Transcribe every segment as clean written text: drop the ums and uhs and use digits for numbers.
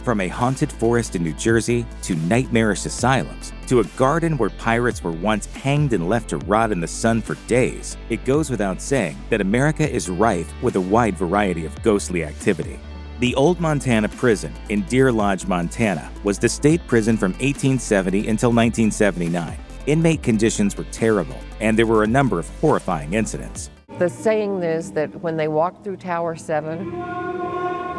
From a haunted forest in New Jersey to nightmarish asylums to a garden where pirates were once hanged and left to rot in the sun for days, it goes without saying that America is rife with a wide variety of ghostly activity. The Old Montana Prison in Deer Lodge, Montana, was the state prison from 1870 until 1979. Inmate conditions were terrible, and there were a number of horrifying incidents. The saying is that when they walked through Tower 7,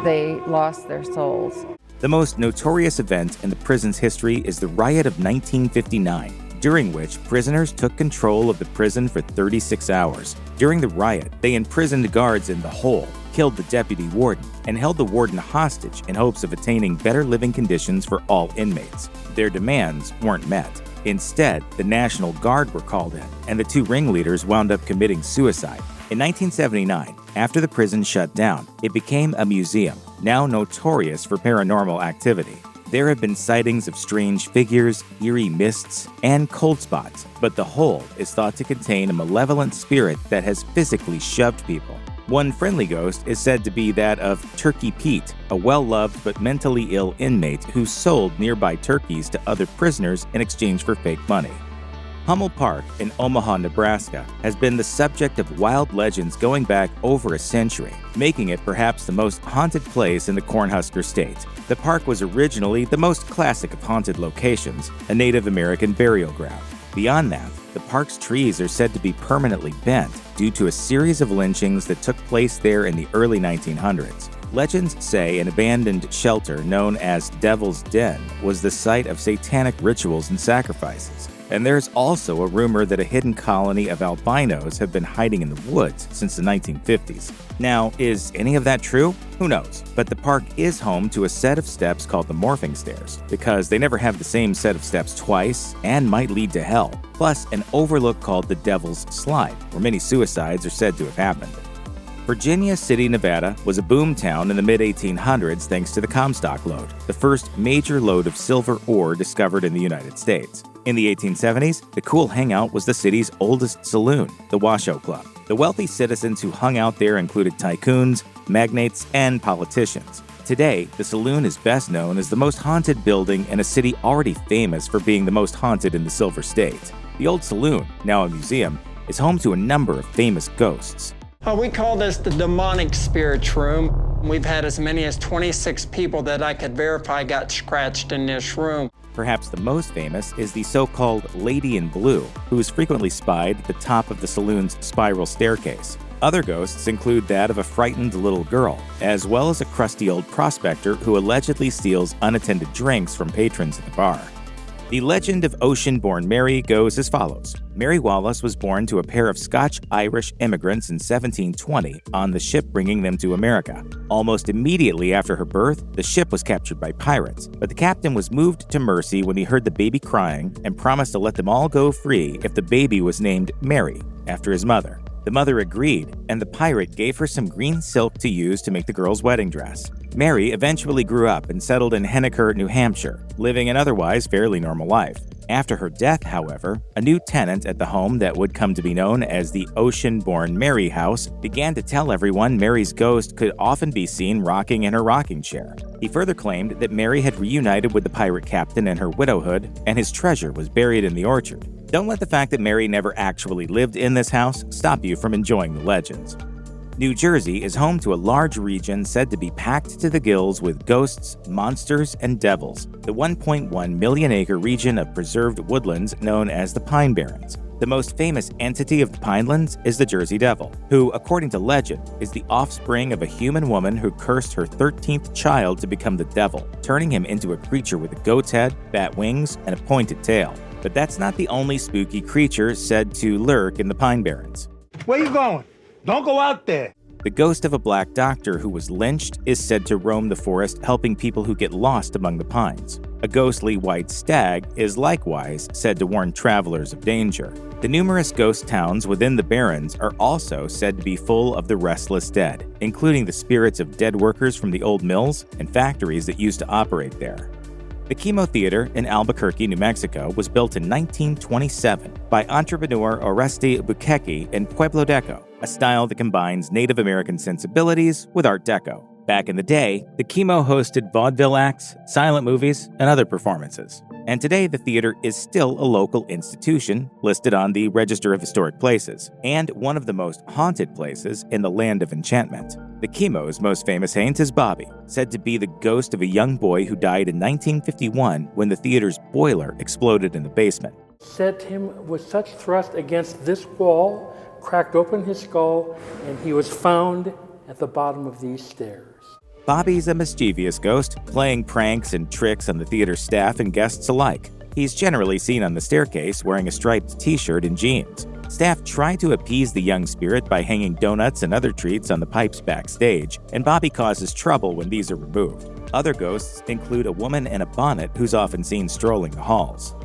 they lost their souls. The most notorious event in the prison's history is the riot of 1959, during which prisoners took control of the prison for 36 hours. During the riot, they imprisoned guards in the hole, killed the deputy warden, and held the warden hostage in hopes of attaining better living conditions for all inmates. Their demands weren't met. Instead, the National Guard were called in, and the two ringleaders wound up committing suicide. In 1979, after the prison shut down, it became a museum, now notorious for paranormal activity. There have been sightings of strange figures, eerie mists, and cold spots, but the hole is thought to contain a malevolent spirit that has physically shoved people. One friendly ghost is said to be that of Turkey Pete, a well-loved but mentally ill inmate who sold nearby turkeys to other prisoners in exchange for fake money. Hummel Park in Omaha, Nebraska, has been the subject of wild legends going back over a century, making it perhaps the most haunted place in the Cornhusker State. The park was originally the most classic of haunted locations, a Native American burial ground. Beyond that, the park's trees are said to be permanently bent due to a series of lynchings that took place there in the early 1900s. Legends say an abandoned shelter known as Devil's Den was the site of satanic rituals and sacrifices. And there's also a rumor that a hidden colony of albinos have been hiding in the woods since the 1950s. Now, is any of that true? Who knows? But the park is home to a set of steps called the Morphing Stairs, because they never have the same set of steps twice and might lead to hell, plus an overlook called the Devil's Slide, where many suicides are said to have happened. Virginia City, Nevada was a boom town in the mid-1800s thanks to the Comstock lode, the first major lode of silver ore discovered in the United States. In the 1870s, the cool hangout was the city's oldest saloon, the Washoe Club. The wealthy citizens who hung out there included tycoons, magnates, and politicians. Today, the saloon is best known as the most haunted building in a city already famous for being the most haunted in the Silver State. The old saloon, now a museum, is home to a number of famous ghosts. We call this the demonic spirits room. We've had as many as 26 people that I could verify got scratched in this room. Perhaps the most famous is the so-called Lady in Blue, who is frequently spied at the top of the saloon's spiral staircase. Other ghosts include that of a frightened little girl, as well as a crusty old prospector who allegedly steals unattended drinks from patrons at the bar. The legend of ocean-born Mary goes as follows. Mary Wallace was born to a pair of Scotch-Irish immigrants in 1720 on the ship bringing them to America. Almost immediately after her birth, the ship was captured by pirates, but the captain was moved to mercy when he heard the baby crying and promised to let them all go free if the baby was named Mary, after his mother. The mother agreed, and the pirate gave her some green silk to use to make the girl's wedding dress. Mary eventually grew up and settled in Henniker, New Hampshire, living an otherwise fairly normal life. After her death, however, a new tenant at the home that would come to be known as the Ocean-born Mary House began to tell everyone Mary's ghost could often be seen rocking in her rocking chair. He further claimed that Mary had reunited with the pirate captain in her widowhood, and his treasure was buried in the orchard. Don't let the fact that Mary never actually lived in this house stop you from enjoying the legends. New Jersey is home to a large region said to be packed to the gills with ghosts, monsters, and devils, the 1.1 million-acre region of preserved woodlands known as the Pine Barrens. The most famous entity of the Pinelands is the Jersey Devil, who, according to legend, is the offspring of a human woman who cursed her 13th child to become the devil, turning him into a creature with a goat's head, bat wings, and a pointed tail. But that's not the only spooky creature said to lurk in the Pine Barrens. Where you going? Don't go out there. The ghost of a black doctor who was lynched is said to roam the forest helping people who get lost among the pines. A ghostly white stag is likewise said to warn travelers of danger. The numerous ghost towns within the Barrens are also said to be full of the restless dead, including the spirits of dead workers from the old mills and factories that used to operate there. The KiMo Theater in Albuquerque, New Mexico was built in 1927 by entrepreneur Oreste Buchecki in Pueblo Deco, a style that combines Native American sensibilities with Art Deco. Back in the day, the KiMo hosted vaudeville acts, silent movies, and other performances. And today, the theater is still a local institution listed on the Register of Historic Places, and one of the most haunted places in the land of enchantment. The KiMo's most famous haunt is Bobby, said to be the ghost of a young boy who died in 1951 when the theater's boiler exploded in the basement. Set him with such thrust against this wall, cracked open his skull, and he was found at the bottom of these stairs. Bobby's a mischievous ghost, playing pranks and tricks on the theater staff and guests alike. He's generally seen on the staircase wearing a striped t-shirt and jeans. Staff try to appease the young spirit by hanging donuts and other treats on the pipes backstage, and Bobby causes trouble when these are removed. Other ghosts include a woman in a bonnet who's often seen strolling the halls.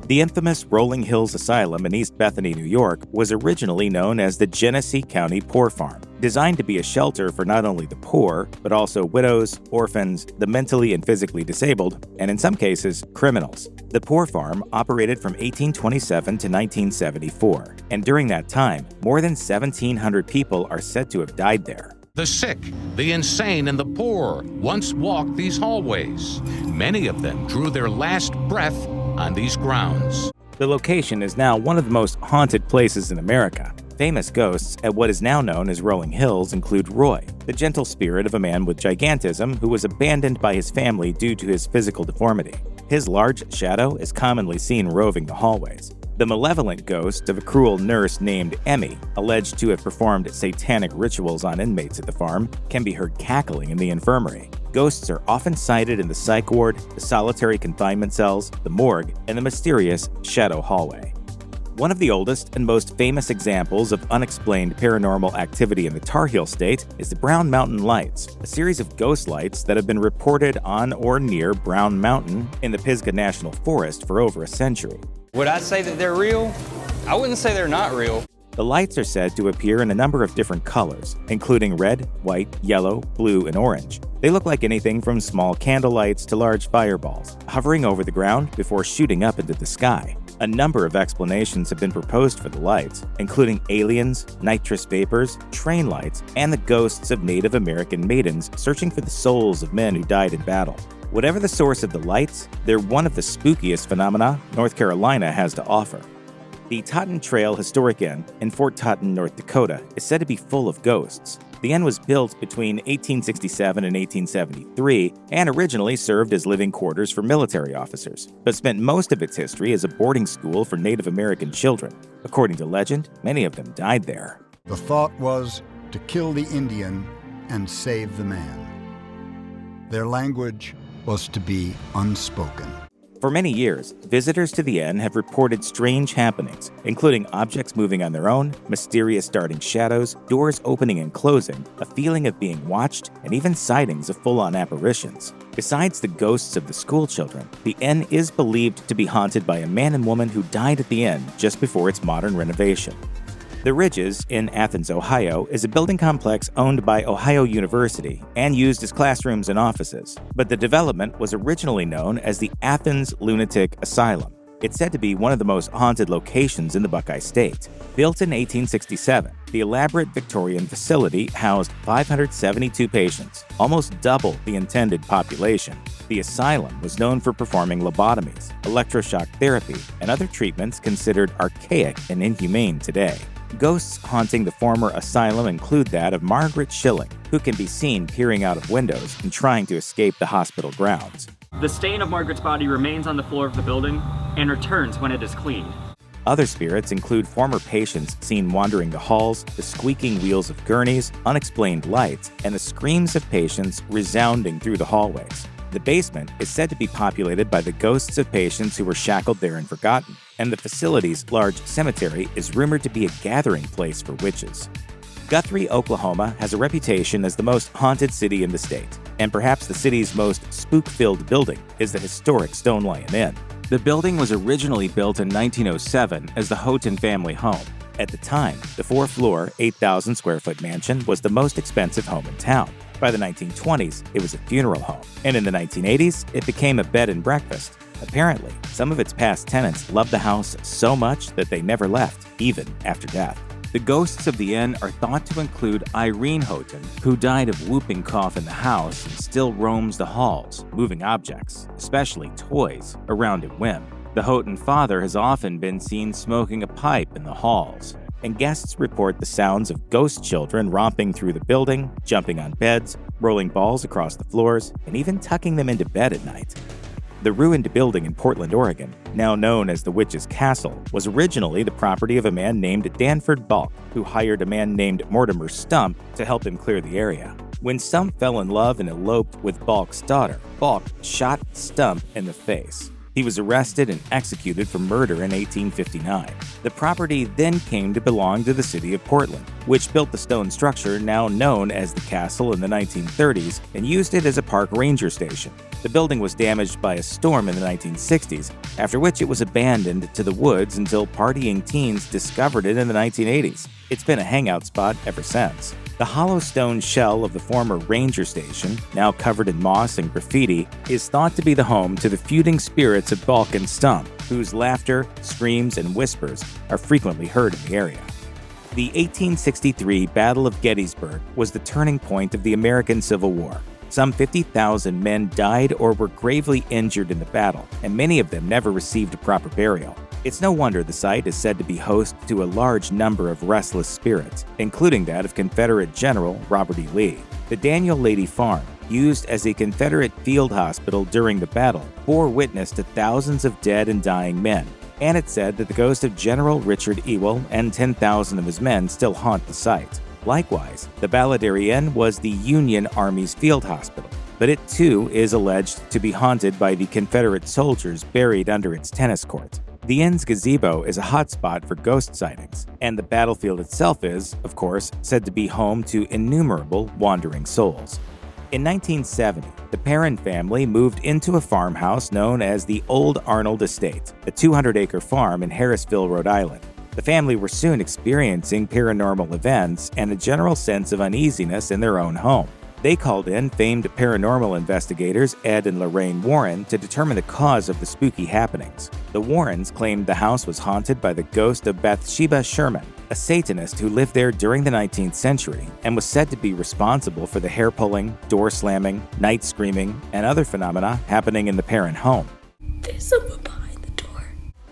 The infamous Rolling Hills Asylum in East Bethany, New York, was originally known as the Genesee County Poor Farm, designed to be a shelter for not only the poor, but also widows, orphans, the mentally and physically disabled, and in some cases, criminals. The Poor Farm operated from 1827 to 1974, and during that time, more than 1,700 people are said to have died there. The sick, the insane, and the poor once walked these hallways. Many of them drew their last breath on these grounds. The location is now one of the most haunted places in America. Famous ghosts at what is now known as Rolling Hills include Roy, the gentle spirit of a man with gigantism who was abandoned by his family due to his physical deformity. His large shadow is commonly seen roving the hallways. The malevolent ghost of a cruel nurse named Emmy, alleged to have performed satanic rituals on inmates at the farm, can be heard cackling in the infirmary. Ghosts are often sighted in the psych ward, the solitary confinement cells, the morgue, and the mysterious shadow hallway. One of the oldest and most famous examples of unexplained paranormal activity in the Tar Heel State is the Brown Mountain Lights, a series of ghost lights that have been reported on or near Brown Mountain in the Pisgah National Forest for over a century. Would I say that they're real? I wouldn't say they're not real. The lights are said to appear in a number of different colors, including red, white, yellow, blue, and orange. They look like anything from small candle lights to large fireballs, hovering over the ground before shooting up into the sky. A number of explanations have been proposed for the lights, including aliens, nitrous vapors, train lights, and the ghosts of Native American maidens searching for the souls of men who died in battle. Whatever the source of the lights, they're one of the spookiest phenomena North Carolina has to offer. The Totten Trail Historic Inn in Fort Totten, North Dakota, is said to be full of ghosts. The inn was built between 1867 and 1873 and originally served as living quarters for military officers, but spent most of its history as a boarding school for Native American children. According to legend, many of them died there. The thought was to kill the Indian and save the man. Their language was to be unspoken. For many years, visitors to the inn have reported strange happenings, including objects moving on their own, mysterious darting shadows, doors opening and closing, a feeling of being watched, and even sightings of full-on apparitions. Besides the ghosts of the school children, the inn is believed to be haunted by a man and woman who died at the inn just before its modern renovation. The Ridges in Athens, Ohio, is a building complex owned by Ohio University and used as classrooms and offices, but the development was originally known as the Athens Lunatic Asylum. It's said to be one of the most haunted locations in the Buckeye State. Built in 1867, the elaborate Victorian facility housed 572 patients, almost double the intended population. The asylum was known for performing lobotomies, electroshock therapy, and other treatments considered archaic and inhumane today. Ghosts haunting the former asylum include that of Margaret Schilling, who can be seen peering out of windows and trying to escape the hospital grounds. The stain of Margaret's body remains on the floor of the building and returns when it is cleaned. Other spirits include former patients seen wandering the halls, the squeaking wheels of gurneys, unexplained lights, and the screams of patients resounding through the hallways. The basement is said to be populated by the ghosts of patients who were shackled there and forgotten, and the facility's large cemetery is rumored to be a gathering place for witches. Guthrie, Oklahoma has a reputation as the most haunted city in the state, and perhaps the city's most spook-filled building is the historic Stone Lion Inn. The building was originally built in 1907 as the Houghton family home. At the time, the 4-floor, 8,000-square-foot mansion was the most expensive home in town. By the 1920s, it was a funeral home, and in the 1980s, it became a bed and breakfast. Apparently, some of its past tenants loved the house so much that they never left, even after death. The ghosts of the inn are thought to include Irene Houghton, who died of whooping cough in the house and still roams the halls, moving objects, especially toys, around at whim. The Houghton father has often been seen smoking a pipe in the halls, and guests report the sounds of ghost children romping through the building, jumping on beds, rolling balls across the floors, and even tucking them into bed at night. The ruined building in Portland, Oregon, now known as the Witch's Castle, was originally the property of a man named Danford Balk, who hired a man named Mortimer Stump to help him clear the area. When Stump fell in love and eloped with Balk's daughter, Balk shot Stump in the face. He was arrested and executed for murder in 1859. The property then came to belong to the city of Portland, which built the stone structure now known as the castle in the 1930s and used it as a park ranger station. The building was damaged by a storm in the 1960s, after which it was abandoned to the woods until partying teens discovered it in the 1980s. It's been a hangout spot ever since. The hollow stone shell of the former ranger station, now covered in moss and graffiti, is thought to be the home to the feuding spirits of Balk and Stump, whose laughter, screams, and whispers are frequently heard in the area. The 1863 Battle of Gettysburg was the turning point of the American Civil War. Some 50,000 men died or were gravely injured in the battle, and many of them never received a proper burial. It's no wonder the site is said to be host to a large number of restless spirits, including that of Confederate General Robert E. Lee. The Daniel Lady Farm, used as a Confederate field hospital during the battle, bore witness to thousands of dead and dying men, and it's said that the ghost of General Richard Ewell and 10,000 of his men still haunt the site. Likewise, the Baladerry Inn was the Union Army's field hospital, but it too is alleged to be haunted by the Confederate soldiers buried under its tennis court. The inn's gazebo is a hotspot for ghost sightings, and the battlefield itself is, of course, said to be home to innumerable wandering souls. In 1970, the Perrin family moved into a farmhouse known as the Old Arnold Estate, a 200-acre farm in Harrisville, Rhode Island. The family were soon experiencing paranormal events and a general sense of uneasiness in their own home. They called in famed paranormal investigators Ed and Lorraine Warren to determine the cause of the spooky happenings. The Warrens claimed the house was haunted by the ghost of Bathsheba Sherman, a Satanist who lived there during the 19th century and was said to be responsible for the hair-pulling, door-slamming, night screaming, and other phenomena happening in the Perrin home. There's someone behind the door.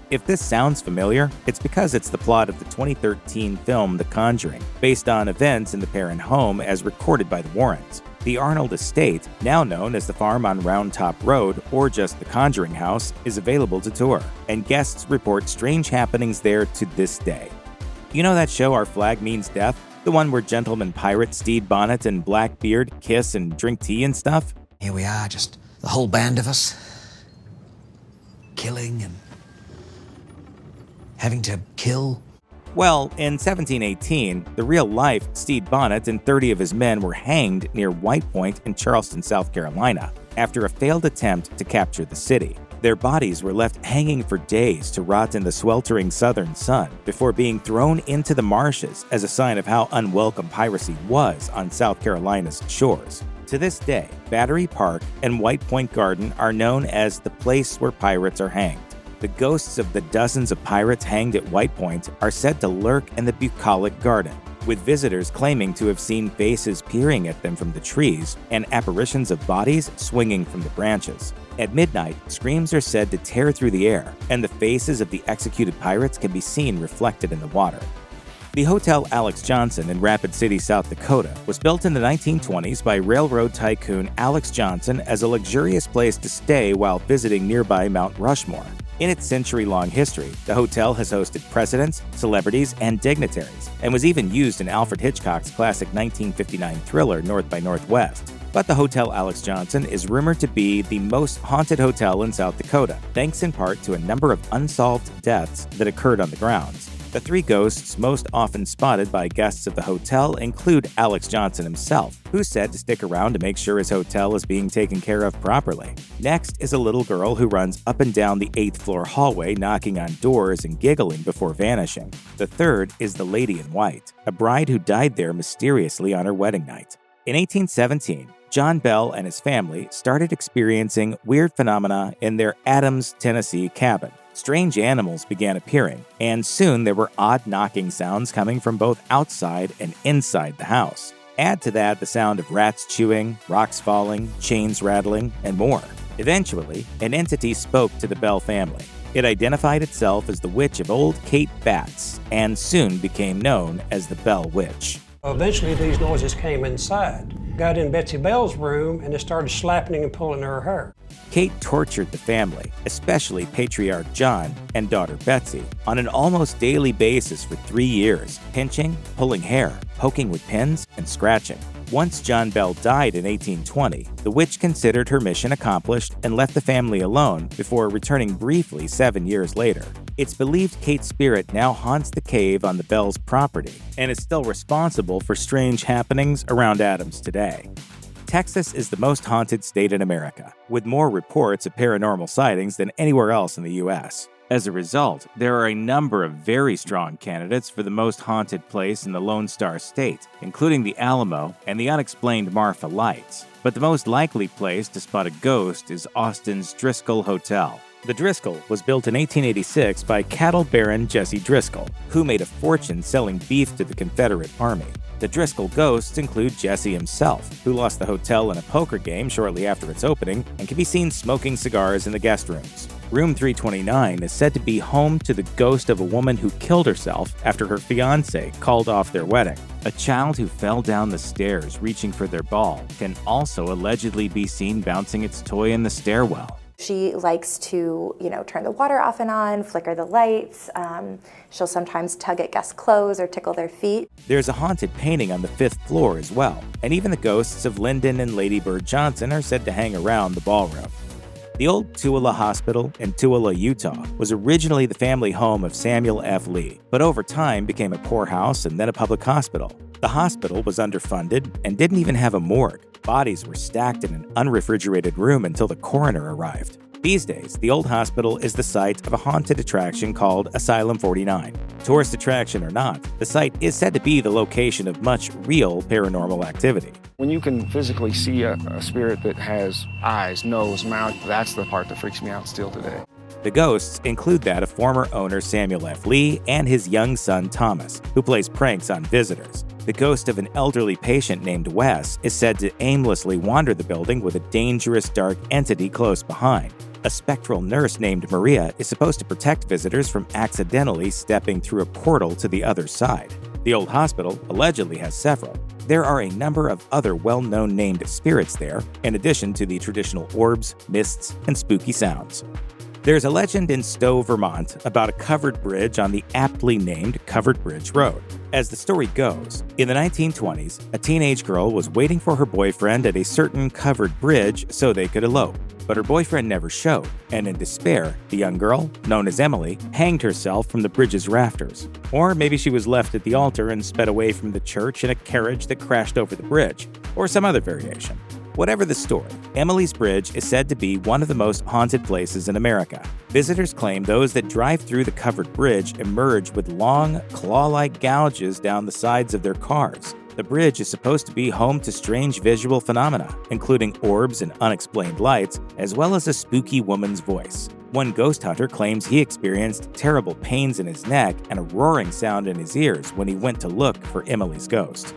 If this sounds familiar, it's because it's the plot of the 2013 film The Conjuring, based on events in the Perrin home as recorded by the Warrens. The Arnold Estate, now known as the farm on Round Top Road or just the Conjuring House, is available to tour, and guests report strange happenings there to this day. You know that show Our Flag Means Death? The one where gentleman pirate Stede Bonnet and Blackbeard kiss and drink tea and stuff? Here we are, just the whole band of us, killing and having to kill. Well, in 1718, the real-life Stede Bonnet and 30 of his men were hanged near White Point in Charleston, South Carolina, after a failed attempt to capture the city. Their bodies were left hanging for days to rot in the sweltering southern sun before being thrown into the marshes as a sign of how unwelcome piracy was on South Carolina's shores. To this day, Battery Park and White Point Garden are known as the place where pirates are hanged. The ghosts of the dozens of pirates hanged at White Point are said to lurk in the bucolic garden, with visitors claiming to have seen faces peering at them from the trees and apparitions of bodies swinging from the branches. At midnight, screams are said to tear through the air, and the faces of the executed pirates can be seen reflected in the water. The Hotel Alex Johnson in Rapid City, South Dakota, was built in the 1920s by railroad tycoon Alex Johnson as a luxurious place to stay while visiting nearby Mount Rushmore. In its century-long history, the hotel has hosted presidents, celebrities, and dignitaries, and was even used in Alfred Hitchcock's classic 1959 thriller North by Northwest. But the Hotel Alex Johnson is rumored to be the most haunted hotel in South Dakota, thanks in part to a number of unsolved deaths that occurred on the grounds. The three ghosts most often spotted by guests of the hotel include Alex Johnson himself, who's said to stick around to make sure his hotel is being taken care of properly. Next is a little girl who runs up and down the 8th floor hallway knocking on doors and giggling before vanishing. The third is the Lady in White, a bride who died there mysteriously on her wedding night. In 1817, John Bell and his family started experiencing weird phenomena in their Adams, Tennessee cabin. Strange animals began appearing, and soon there were odd knocking sounds coming from both outside and inside the house. Add to that the sound of rats chewing, rocks falling, chains rattling, and more. Eventually, an entity spoke to the Bell family. It identified itself as the witch of Old Kate Batts, and soon became known as the Bell Witch. Eventually, these noises came inside, got in Betsy Bell's room, and it started slapping and pulling her hair. Kate tortured the family, especially Patriarch John and daughter Betsy, on an almost daily basis for 3 years, pinching, pulling hair, poking with pins, and scratching. Once John Bell died in 1820, the witch considered her mission accomplished and left the family alone before returning briefly 7 years later. It's believed Kate's spirit now haunts the cave on the Bell's property and is still responsible for strange happenings around Adams today. Texas is the most haunted state in America, with more reports of paranormal sightings than anywhere else in the U.S. As a result, there are a number of very strong candidates for the most haunted place in the Lone Star State, including the Alamo and the unexplained Marfa Lights. But the most likely place to spot a ghost is Austin's Driskill Hotel. The Driskill was built in 1886 by cattle baron Jesse Driskill, who made a fortune selling beef to the Confederate Army. The Driskill ghosts include Jesse himself, who lost the hotel in a poker game shortly after its opening and can be seen smoking cigars in the guest rooms. Room 329 is said to be home to the ghost of a woman who killed herself after her fiancé called off their wedding. A child who fell down the stairs reaching for their ball can also allegedly be seen bouncing its toy in the stairwell. She likes to, turn the water off and on, flicker the lights. She'll sometimes tug at guests' clothes or tickle their feet. There's a haunted painting on the 5th floor as well, and even the ghosts of Lyndon and Lady Bird Johnson are said to hang around the ballroom. The old Tooele Hospital in Tooele, Utah, was originally the family home of Samuel F. Lee, but over time became a poorhouse and then a public hospital. The hospital was underfunded and didn't even have a morgue. Bodies were stacked in an unrefrigerated room until the coroner arrived. These days, the old hospital is the site of a haunted attraction called Asylum 49. Tourist attraction or not, the site is said to be the location of much real paranormal activity. When you can physically see a spirit that has eyes, nose, mouth, that's the part that freaks me out still today. The ghosts include that of former owner Samuel F. Lee and his young son Thomas, who plays pranks on visitors. The ghost of an elderly patient named Wes is said to aimlessly wander the building with a dangerous dark entity close behind. A spectral nurse named Maria is supposed to protect visitors from accidentally stepping through a portal to the other side. The old hospital allegedly has several. There are a number of other well-known named spirits there, in addition to the traditional orbs, mists, and spooky sounds. There's a legend in Stowe, Vermont, about a covered bridge on the aptly named Covered Bridge Road. As the story goes, in the 1920s, a teenage girl was waiting for her boyfriend at a certain covered bridge so they could elope. But her boyfriend never showed, and in despair, the young girl, known as Emily, hanged herself from the bridge's rafters. Or maybe she was left at the altar and sped away from the church in a carriage that crashed over the bridge, or some other variation. Whatever the story, Emily's Bridge is said to be one of the most haunted places in America. Visitors claim those that drive through the covered bridge emerge with long, claw-like gouges down the sides of their cars. The bridge is supposed to be home to strange visual phenomena, including orbs and unexplained lights, as well as a spooky woman's voice. One ghost hunter claims he experienced terrible pains in his neck and a roaring sound in his ears when he went to look for Emily's ghost.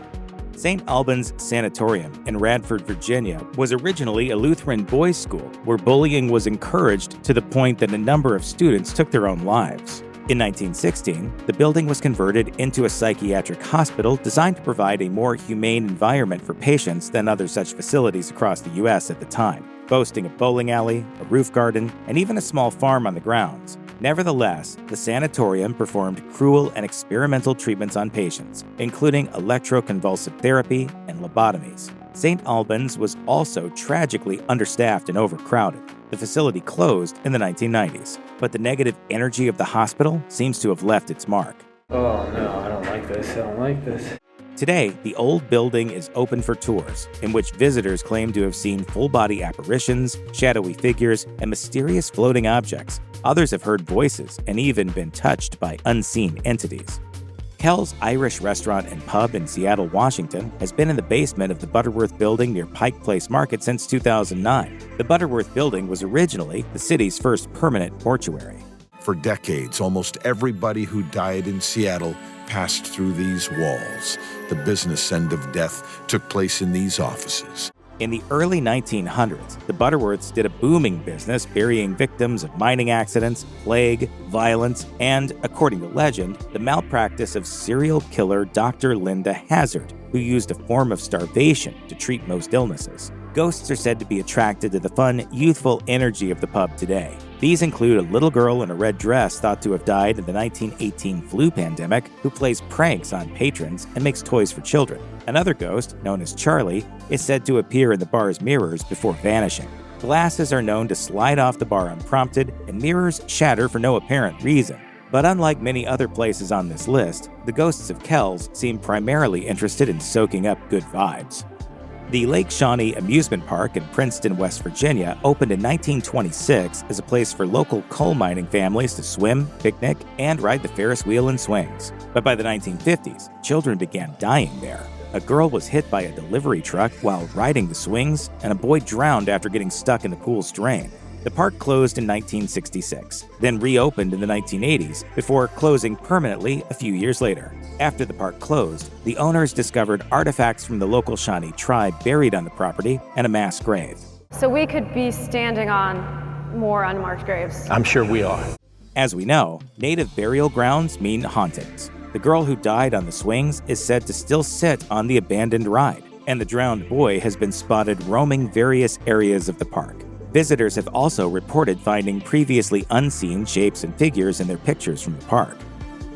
St. Albans Sanatorium in Radford, Virginia, was originally a Lutheran boys' school where bullying was encouraged to the point that a number of students took their own lives. In 1916, the building was converted into a psychiatric hospital designed to provide a more humane environment for patients than other such facilities across the U.S. at the time, boasting a bowling alley, a roof garden, and even a small farm on the grounds. Nevertheless, the sanatorium performed cruel and experimental treatments on patients, including electroconvulsive therapy and lobotomies. St. Albans was also tragically understaffed and overcrowded. The facility closed in the 1990s, but the negative energy of the hospital seems to have left its mark. Oh no, I don't like this. Today, the old building is open for tours, in which visitors claim to have seen full-body apparitions, shadowy figures, and mysterious floating objects. Others have heard voices and even been touched by unseen entities. Kells Irish Restaurant and Pub in Seattle, Washington, has been in the basement of the Butterworth Building near Pike Place Market since 2009. The Butterworth Building was originally the city's first permanent mortuary. For decades, almost everybody who died in Seattle passed through these walls. The business end of death took place in these offices. In the early 1900s, the Butterworths did a booming business burying victims of mining accidents, plague, violence, and, according to legend, the malpractice of serial killer Dr. Linda Hazard, who used a form of starvation to treat most illnesses. Ghosts are said to be attracted to the fun, youthful energy of the pub today. These include a little girl in a red dress thought to have died in the 1918 flu pandemic who plays pranks on patrons and makes toys for children. Another ghost, known as Charlie, is said to appear in the bar's mirrors before vanishing. Glasses are known to slide off the bar unprompted, and mirrors shatter for no apparent reason. But unlike many other places on this list, the ghosts of Kells seem primarily interested in soaking up good vibes. The Lake Shawnee Amusement Park in Princeton, West Virginia, opened in 1926 as a place for local coal mining families to swim, picnic, and ride the Ferris wheel and swings. But by the 1950s, children began dying there. A girl was hit by a delivery truck while riding the swings, and a boy drowned after getting stuck in the pool's drain. The park closed in 1966, then reopened in the 1980s before closing permanently a few years later. After the park closed, the owners discovered artifacts from the local Shawnee tribe buried on the property and a mass grave. So we could be standing on more unmarked graves. I'm sure we are. As we know, native burial grounds mean hauntings. The girl who died on the swings is said to still sit on the abandoned ride, and the drowned boy has been spotted roaming various areas of the park. Visitors have also reported finding previously unseen shapes and figures in their pictures from the park.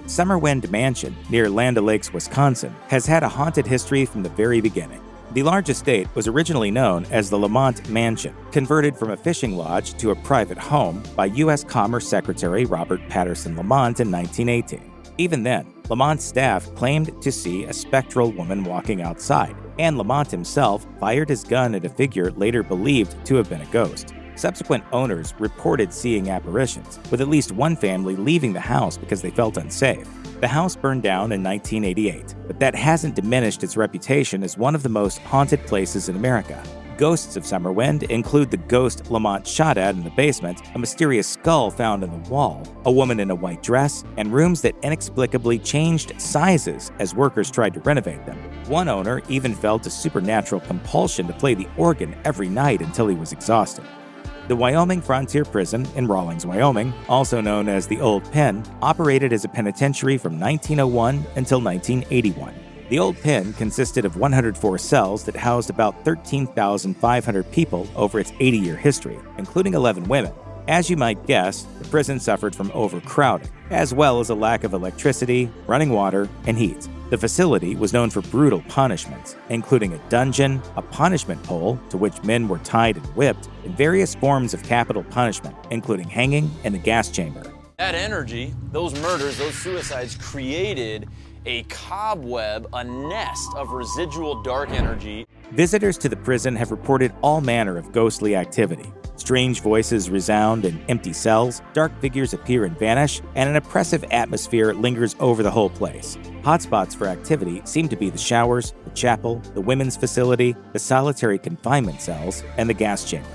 Summerwind Mansion, near Land O'Lakes, Wisconsin, has had a haunted history from the very beginning. The large estate was originally known as the Lamont Mansion, converted from a fishing lodge to a private home by U.S. Commerce Secretary Robert Patterson Lamont in 1918. Even then, Lamont's staff claimed to see a spectral woman walking outside, and Lamont himself fired his gun at a figure later believed to have been a ghost. Subsequent owners reported seeing apparitions, with at least one family leaving the house because they felt unsafe. The house burned down in 1988, but that hasn't diminished its reputation as one of the most haunted places in America. Ghosts of Summerwind include the ghost Lamont shot at in the basement, a mysterious skull found in the wall, a woman in a white dress, and rooms that inexplicably changed sizes as workers tried to renovate them. One owner even felt a supernatural compulsion to play the organ every night until he was exhausted. The Wyoming Frontier Prison in Rawlins, Wyoming, also known as the Old Pen, operated as a penitentiary from 1901 until 1981. The Old Pen consisted of 104 cells that housed about 13,500 people over its 80-year history, including 11 women. As you might guess, the prison suffered from overcrowding, as well as a lack of electricity, running water, and heat. The facility was known for brutal punishments, including a dungeon, a punishment pole to which men were tied and whipped, and various forms of capital punishment, including hanging and the gas chamber. That energy, those murders, those suicides created a cobweb, a nest of residual dark energy. Visitors to the prison have reported all manner of ghostly activity. Strange voices resound in empty cells, dark figures appear and vanish, and an oppressive atmosphere lingers over the whole place. Hotspots for activity seem to be the showers, the chapel, the women's facility, the solitary confinement cells, and the gas chamber.